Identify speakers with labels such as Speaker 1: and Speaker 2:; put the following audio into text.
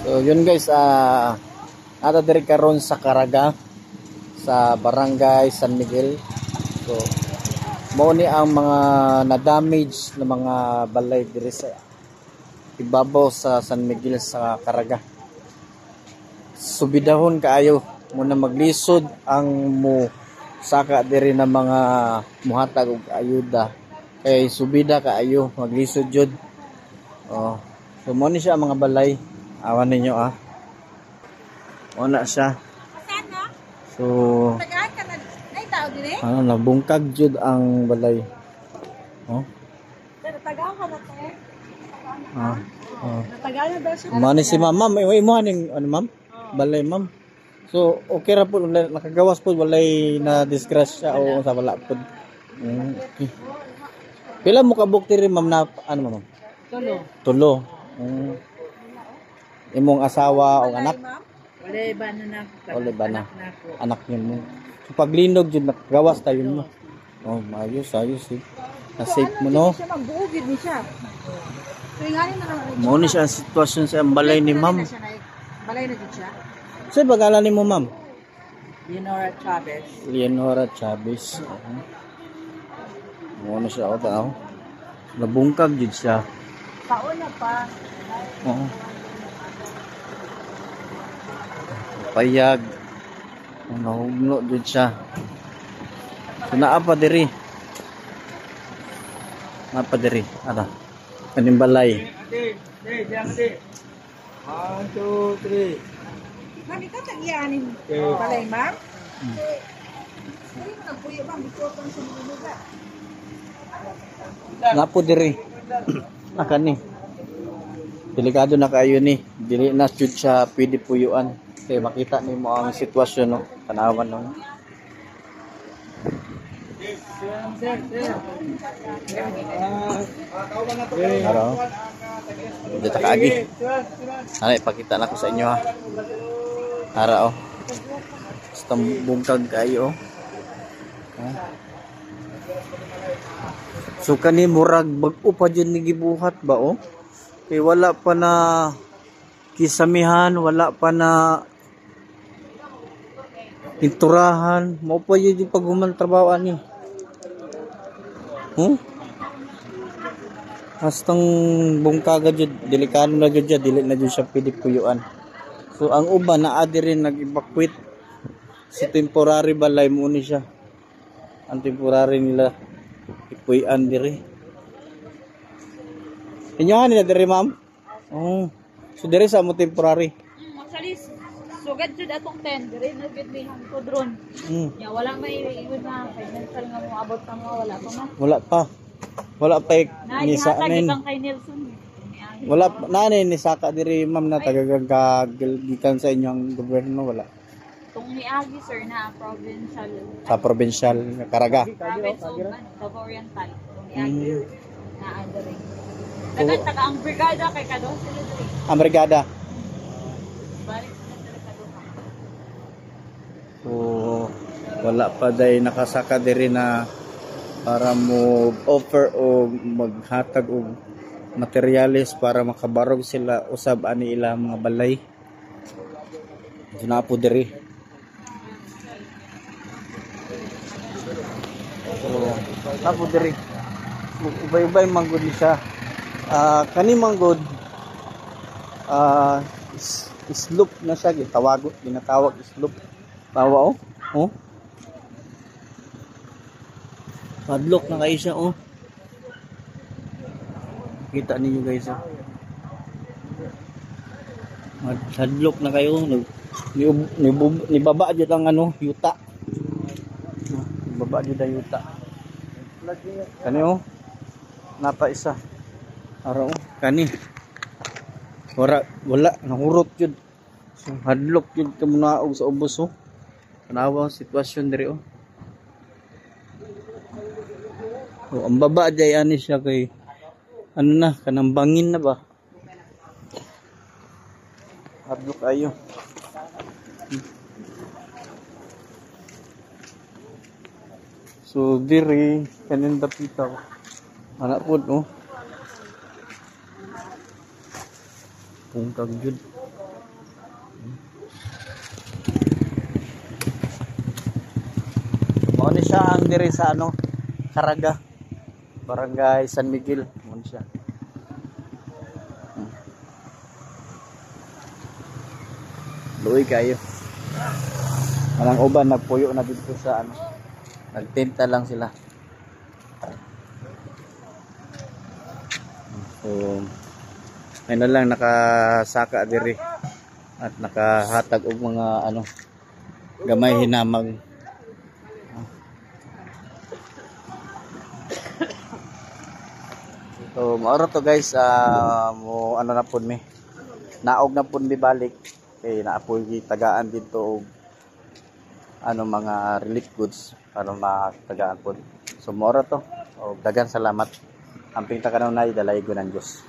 Speaker 1: So yun guys, nata diri karon sa Caraga sa Barangay San Miguel. So mao ni ang mga na-damage na mga balay diri sa ibabaw sa San Miguel sa Caraga. Subidahon kaayo muna maglisod ang mo saka diri na mga muhatag og ayuda kay subida kaayo maglisod jud. Oh, so mo ni siya mga balay. Awan ninyo wala siya. So nabungkag jud ang balay. Oh.
Speaker 2: Tagaw ka na te. Natagal na daw siya.
Speaker 1: Mani si ma'am, may mo aning ano ma'am? Balay ma'am. So okay ra po nakagawas po walay na disgrasya o sa wala po. Okay. Pila mo kabuk diri ma'am na ano ma'am? Tulo. Imong asawa o anak? Wala ba na? Anak niyo mo. So paglinog jud nakagawas tayo mo. Oh, ayos eh. Na-safe mo no.
Speaker 2: Siya magbuugid ni siya. So ingani na lang.
Speaker 1: Mo ni siya ang sitwasyon sa balay ni ma'am.
Speaker 2: Balay na jud siya.
Speaker 1: Sa bagalan ni mo ma'am?
Speaker 2: Leonora Chavez.
Speaker 1: Mo na siya tao. Nabungkag jud siya.
Speaker 2: Taon na pa.
Speaker 1: Oo. Payag. Nahugno jud siya. So naa pa diri. Ana. Kaning balay.
Speaker 3: 1, 2, 3.
Speaker 2: Ma'am, ikaw tag-ianin balay, ma'am? Ay, nagpuyo, ma'am. Bito ko sa mga lugar.
Speaker 1: Napo diri. Nakani. Delikado na kayo ni. Dili na jud siya pwede puyuan. Kaya makita nimo ang sitwasyon no. Tanawan no. Araw. Dito kaagi. Ano ipakita na ko sa inyo ha. Araw. Basta bungkag kayo. So kani murag bag-o pa dyan ni gibuhat ba oh? Kay wala pa na kisamihan, wala pa na pinturahan, mao pa yun yung paghuman trabaho ani. Hastang bungkaga jud, delikado na jud siya, dili na jud siya pwede puyuan. So ang uban naa diri nag-evacuate si temporary balay mo ni siya. Ang temporary nila ipuy-an diri. Inyohan nila diri ma'am? Oh. So diri sa mo temporary.
Speaker 2: Actually, sugad jud atong 10 diri na gid ni hangko drone. Ya wala may iwan na financial nga mo abot pa mo wala pa man.
Speaker 1: Wala pa ni sa anin.
Speaker 2: Kay Nelson.
Speaker 1: Wala na ni saka diri ma'am na tagagagikan sa inyong gobyerno wala.
Speaker 2: Tung ni Agi sir na provincial.
Speaker 1: Sa provincial Caraga.
Speaker 2: Province of Davao Oriental. Tung ni Agi. Na diri. Taga ang brigada kay kado sila diri.
Speaker 1: Ang brigada.
Speaker 2: Balik sila diri kado.
Speaker 1: So wala pa day nakasaka diri na para mo offer o maghatag og materyales para makabarog sila usab ani ila mga balay. Dina po diri. So tapo diri. Ubay-ubay manggod ni siya. Kani manggod slope na siya ginatawag slope. Tawa oh. Padlock na kayo siya oh. Kita ninyo guys oh. Padlock na kayo ni baba jud ang ano yuta. Baba jud ang yuta. Kani oh. Napa isa. Araw kani. Wala nahurot jud. So hadlock jud kamunaog sa ubos oh. Tanawa sitwasyon diri oh. Oh, ang baba jay ani siya kay ano na kanang bangin na ba? Hadlock ayo. So diri kanin dapita. Anak pud oh. Bungkag jud. Mao ni siya ang diri sa ano, Caraga, Barangay San Miguel. Mao ni siya. Luoy kayo. Walang uban nagpuyo na dito sa ano. Nagtenta lang sila. So ayun na lang nakasaka diri at nakahatag og mga ano gamay hinamag. So maoro to guys, mo ano na pud mi. Naog na pud mi balik kay naapoy tagaan dito og ano mga relief goods para matagaan pud. So maoro to. O dagan salamat. Amping ta kanunay dalay ko ng Dios.